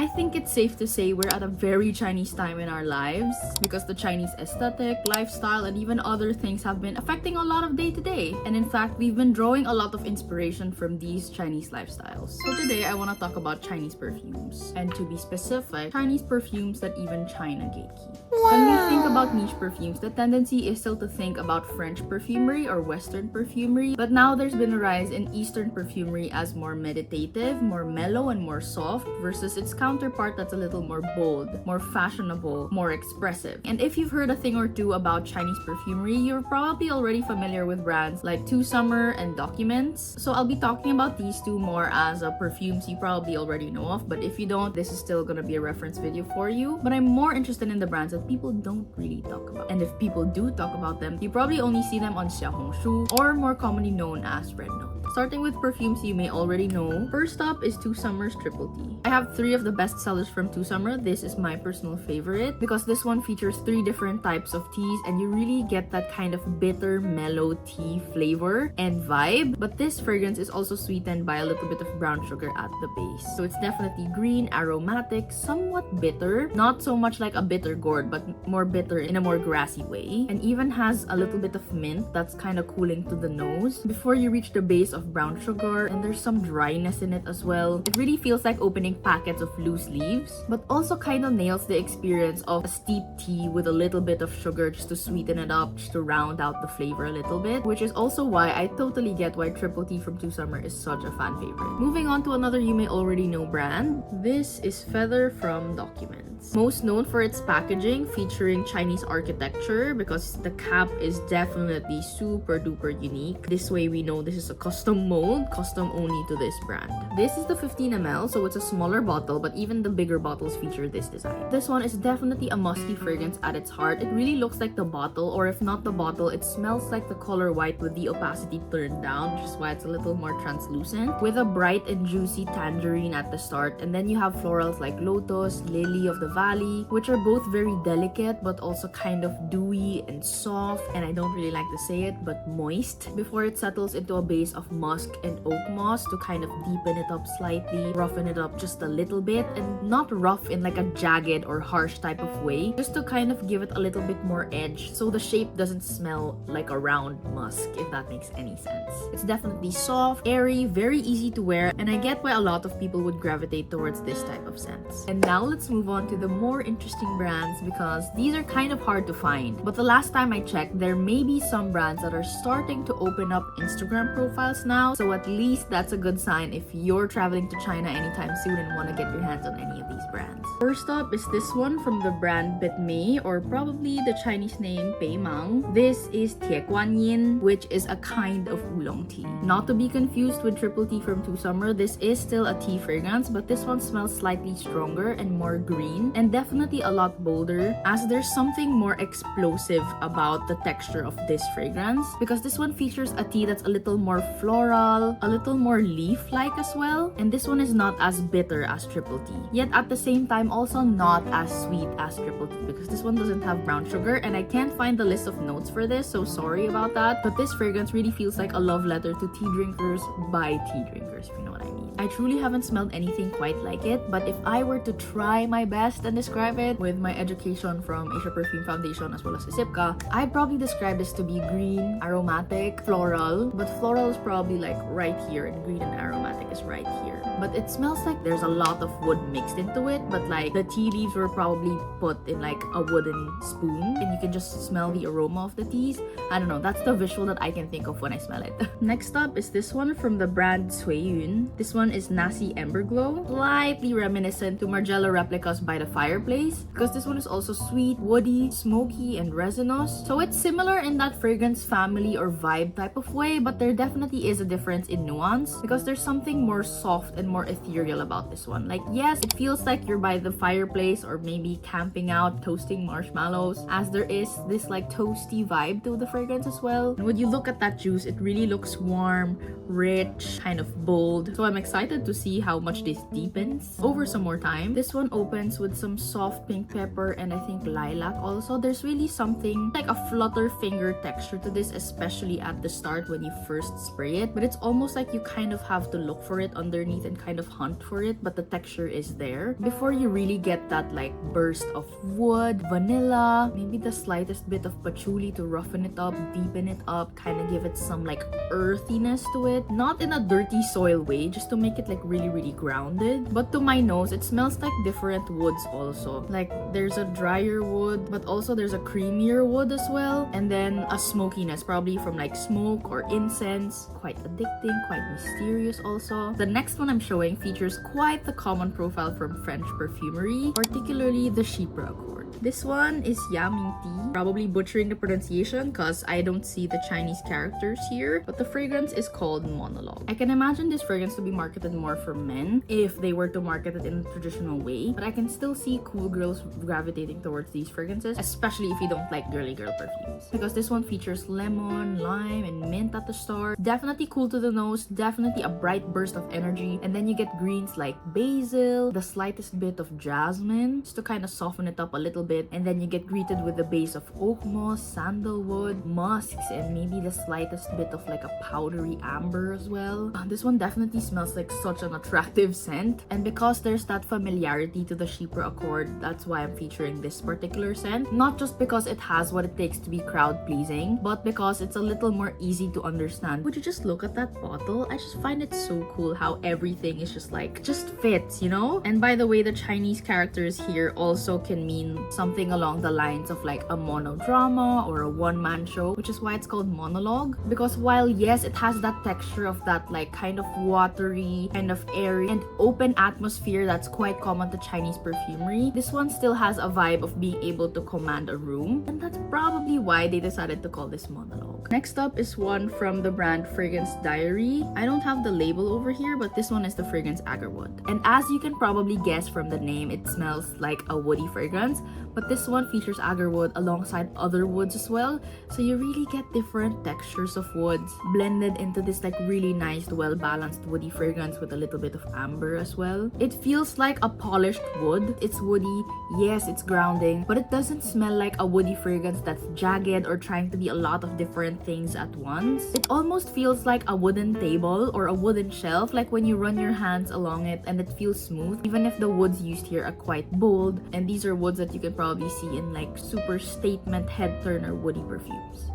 I think it's safe to say we're at a very Chinese time in our lives because the Chinese aesthetic, lifestyle, and even other things have been affecting a lot of day-to-day. And in fact, we've been drawing a lot of inspiration from these Chinese lifestyles. So today, I want to talk about Chinese perfumes. And to be specific, Chinese perfumes that even China gatekeep. When we think about niche perfumes, the tendency is still to think about French perfumery or Western perfumery, but now there's been a rise in Eastern perfumery as more meditative, more mellow, and more soft versus its counterpart that's a little more bold, more fashionable, more expressive. And if you've heard a thing or two about Chinese perfumery, you're probably already familiar with brands like Two Summer and Documents. So I'll be talking about these two more as perfumes you probably already know of, but if you don't, this is still gonna be a reference video for you. But I'm more interested in the brands that people don't really talk about. And if people do talk about them, you probably only see them on Xiaohongshu or more commonly known as Red Note. Starting with perfumes you may already know, first up is Two Summer's Triple T. I have 3 of the best sellers from Two Summer. This is my personal favorite because this one features 3 different types of teas and you really get that kind of bitter, mellow tea flavor and vibe. But this fragrance is also sweetened by a little bit of brown sugar at the base. So it's definitely green, aromatic, somewhat bitter. Not so much like a bitter gourd, but more bitter in a more grassy way. And even has a little bit of mint that's kind of cooling to the nose before you reach the base of brown sugar, and there's some dryness in it as well. It really feels like opening packets of loose leaves, but also kind of nails the experience of a steep tea with a little bit of sugar just to sweeten it up, just to round out the flavor a little bit, which is also why I totally get why Triple T from Two Summer is such a fan favorite. Moving on to another you may already know brand. This is Feather from Documents. Most known for its packaging featuring Chinese architecture because the cap is definitely super duper unique. This way we know this is a custom mold, custom only to this brand. This is the 15 ml, so it's a smaller bottle, but even the bigger bottles feature this design. This one is definitely a musky fragrance at its heart. It really looks like the bottle, or if not the bottle, it smells like the color white with the opacity turned down, which is why it's a little more translucent, with a bright and juicy tangerine at the start, and then you have florals like lotus, lily of the valley, which are both very delicate but also kind of dewy and soft, and I don't really like to say it, but moist, before it settles into a base of musk and oak moss to kind of deepen it up slightly, roughen it up just a little bit, and not rough in like a jagged or harsh type of way, just to kind of give it a little bit more edge so the shape doesn't smell like a round musk, if that makes any sense. It's definitely soft, airy, very easy to wear, and I get why a lot of people would gravitate towards this type of scents. And now let's move on to the more interesting brands because these are kind of hard to find. But the last time I checked, there may be some brands that are starting to open up Instagram profiles now, so at least that's a good sign if you're traveling to China anytime soon and want to get your hands on any of these brands. First up is this one from the brand Betmay, or probably the Chinese name Beimang. This is Tie Guanyin, which is a kind of oolong tea. Not to be confused with Triple T from Two Summer, this is still a tea fragrance, but this one smells slightly stronger and more green, and definitely a lot bolder, as there's something more explosive about the texture of this fragrance, because this one features a tea that's a little more floral, a little more leaf-like as well, and this one is not as bitter as Triple T, yet at the same time also not as sweet as Triple T, because this one doesn't have brown sugar, and I can't find the list of notes for this, so sorry about that, but this fragrance really feels like a love letter to tea drinkers by tea drinkers, if you know what I mean. I truly haven't smelled anything quite like it, but if I were to try my best and describe it with my education from Asia Perfume Foundation as well as ISIPCA, I'd probably describe this to be green, aromatic, floral, but floral is probably like right here and green and aromatic is right here. But it smells like there's a lot of wood mixed into it, but like the tea leaves were probably put in like a wooden spoon and you can just smell the aroma of the teas. I don't know, that's the visual that I can think of when I smell it. Next up is this one from the brand Cui Yun. This one is Naxi Emberglow, slightly reminiscent to Margiela replicas by the fireplace, because this one is also sweet, woody, smoky, and resinous. So it's similar in that fragrance family or vibe type of way, but there definitely is a difference in nuance because there's something more soft and more ethereal about this one. Like, yes, it feels like you're by the fireplace or maybe camping out, toasting marshmallows, as there is this like toasty vibe to the fragrance as well. And when you look at that juice, it really looks warm, rich, kind of bold. So I'm excited excited to see how much this deepens over some more time. This one opens with some soft pink pepper and I think lilac also. There's really something like a flutter finger texture to this, especially at the start when you first spray it. But it's almost like you kind of have to look for it underneath and kind of hunt for it, but the texture is there before you really get that like burst of wood, vanilla, maybe the slightest bit of patchouli to roughen it up, deepen it up, kind of give it some like earthiness to it. Not in a dirty soil way, just to make it like really grounded. But to my nose, it smells like different woods also. Like there's a drier wood, but also there's a creamier wood as well. And then a smokiness, probably from like smoke or incense. Quite addicting, quite mysterious also. The next one I'm showing features quite the common profile from French perfumery, particularly the Chypre Accord. This one is Yamingdi, probably butchering the pronunciation because I don't see the Chinese characters here, but the fragrance is called Monologue. I can imagine this fragrance to be marketed more for men if they were to market it in a traditional way, but I can still see cool girls gravitating towards these fragrances, especially if you don't like girly girl perfumes, because this one features lemon, lime, and mint at the start. Definitely cool to the nose, definitely a bright burst of energy, and then you get greens like basil, the slightest bit of jasmine just to kind of soften it up a little bit, and then you get greeted with the base of oak moss, sandalwood, musks, and maybe the slightest bit of like a powdery amber as well. This one definitely smells like such an attractive scent, and because there's that familiarity to the Chypre Accord, that's why I'm featuring this particular scent. Not just because it has what it takes to be crowd pleasing, but because it's a little more easy to understand. Would you just look at that bottle? I just find it so cool how everything is just like, just fits, you know? And by the way, the Chinese characters here also can mean something along the lines of like a monodrama or a one-man show, which is why it's called Monologue. Because while yes, it has that texture of that like kind of watery, kind of airy and open atmosphere that's quite common to Chinese perfumery, this one still has a vibe of being able to command a room, and that's probably why they decided to call this Monologue. Next up is one from the brand Fragrance Diary. I don't have the label over here, but this one is the fragrance Agarwood. And as you can probably guess from the name, it smells like a woody fragrance, but this one features agarwood alongside other woods as well, so you really get different textures of woods blended into this like really nice, well-balanced woody fragrance with a little bit of amber as well. It feels like a polished wood. It's woody, yes, it's grounding, but it doesn't smell like a woody fragrance that's jagged or trying to be a lot of different things at once. It almost feels like a wooden table or a wooden shelf, like when you run your hands along it and it feels smooth, even if the woods used here are quite bold, and these are woods that you can probably see in like super statement head turner woody perfumes.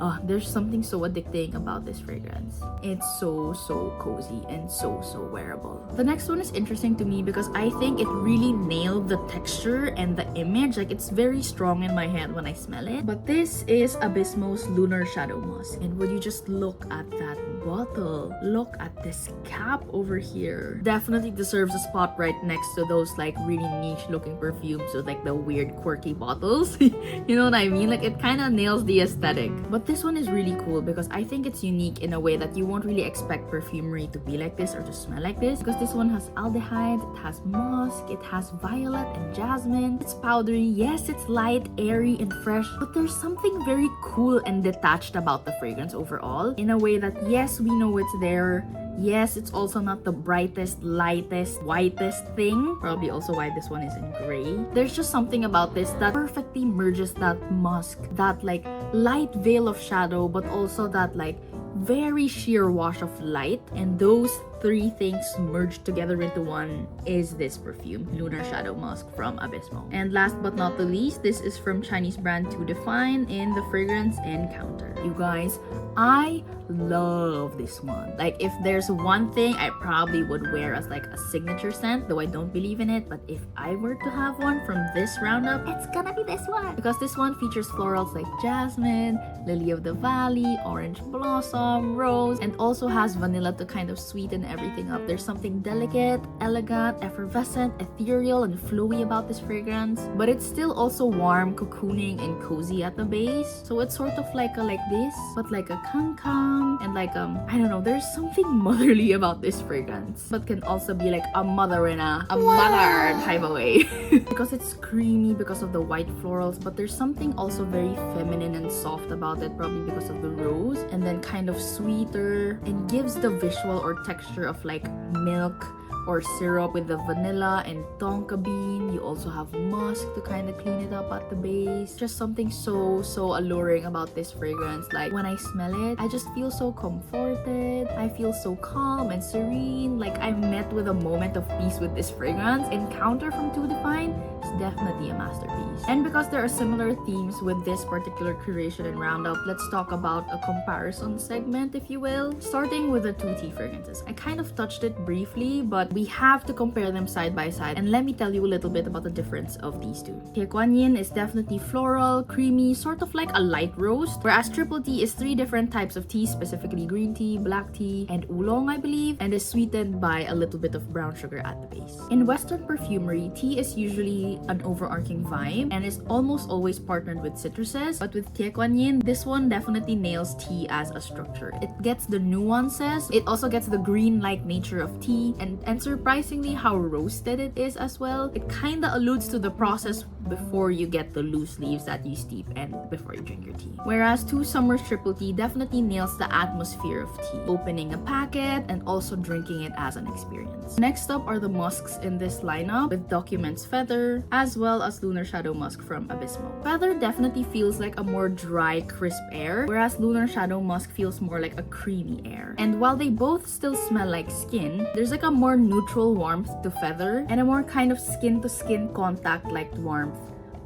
Oh, there's something so addicting about this fragrance. It's so cozy and so wearable. The next one is interesting to me because I think it really nailed the texture and the image. Like it's very strong in my head when I smell it. But this is Abismo's Lunar Shadow Musk. And would you just look at that bottle? Look at this cap over here. Definitely deserves a spot right next to those like really niche looking perfumes with like the weird quirky bottles. You know what I mean? Like it kind of nails the aesthetic. But this one is really cool because I think it's unique in a way that you won't really expect perfumery to be like this or to smell like this, because this one has aldehydes, it has musk, it has violet and jasmine. It's powdery, yes, it's light, airy, and fresh, but there's something very cool and detached about the fragrance overall, in a way that yes, we know it's there. Yes, it's also not the brightest, lightest, whitest thing. Probably also why this one is in gray. There's just something about this that perfectly merges that musk, that like light veil of shadow, but also that like very sheer wash of light, and those three things merged together into one is this perfume, Lunar Shadow Musk from Abismo. And last but not the least, this is from Chinese brand To Define in the fragrance Encounter. You guys, I love this one. Like if there's one thing I probably would wear as like a signature scent, though I don't believe in it, but if I were to have one from this roundup, it's gonna be this one, because this one features florals like jasmine, lily of the valley, orange blossom, rose, and also has vanilla to kind of sweeten everything up. There's something delicate, elegant, effervescent, ethereal, and flowy about this fragrance, but it's still also warm, cocooning, and cozy at the base. So it's sort of like a like this, but like a kangkang, and like I don't know, there's something motherly about this fragrance, but can also be like a mother in a mother type of way. Because it's creamy because of the white florals, but there's something also very feminine and soft about it, probably because of the rose, and then kind of sweeter, and gives the visual or texture mixture of like milk or syrup with the vanilla and tonka bean. You also have musk to kind of clean it up at the base. Just something so alluring about this fragrance. Like when I smell it, I just feel so comforted. I feel so calm and serene. Like I'm met with a moment of peace with this fragrance. Encounter from To Define is definitely a masterpiece. And because there are similar themes with this particular curation and roundup, let's talk about a comparison segment, if you will. Starting with the two tea fragrances. I kind of touched it briefly, but we have to compare them side by side, and let me tell you a little bit about the difference of these two. Tie Guanyin is definitely floral, creamy, sort of like a light roast, whereas triple tea is 3 different types of tea, specifically green tea, black tea, and oolong, I believe, and is sweetened by a little bit of brown sugar at the base. In Western perfumery, tea is usually an overarching vibe and is almost always partnered with citruses, but with Tie Guanyin, this one definitely nails tea as a structure. It gets the nuances, it also gets the green-like nature of tea, and surprisingly how roasted it is as well. It kinda alludes to the process before you get the loose leaves that you steep and before you drink your tea. Whereas Two Summers Triple Tea definitely nails the atmosphere of tea, opening a packet and also drinking it as an experience. Next up are the musks in this lineup, with Documents Feather as well as Lunar Shadow Musk from Abismo. Feather definitely feels like a more dry, crisp air, whereas Lunar Shadow Musk feels more like a creamy air. And while they both still smell like skin, there's like a more neutral warmth to Feather and a more kind of skin-to-skin contact-like warmth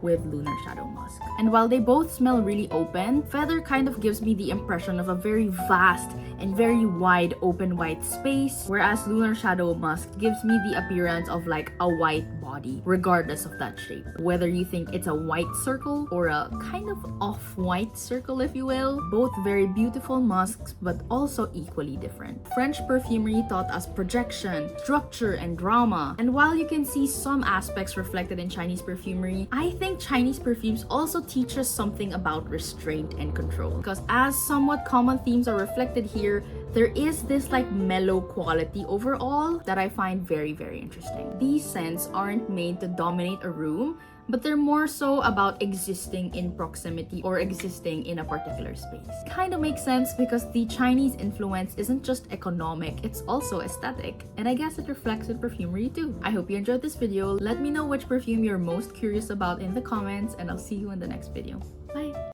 with Lunar Shadow Musk. And while they both smell really open, Feather kind of gives me the impression of a very vast and very wide open white space, whereas Lunar Shadow Musk gives me the appearance of like a white body, regardless of that shape. Whether you think it's a white circle or a kind of off-white circle, if you will. Both very beautiful musks, but also equally different. French perfumery taught us projection, structure, and drama. And while you can see some aspects reflected in Chinese perfumery, I think Chinese perfumes also teach us something about restraint and control. Because as somewhat common themes are reflected here, there is this like mellow quality overall that I find very interesting. These scents aren't made to dominate a room, but they're more so about existing in proximity or existing in a particular space. Kind of makes sense because the Chinese influence isn't just economic, it's also aesthetic. And I guess it reflects in perfumery too. I hope you enjoyed this video. Let me know which perfume you're most curious about in the comments, and I'll see you in the next video. Bye!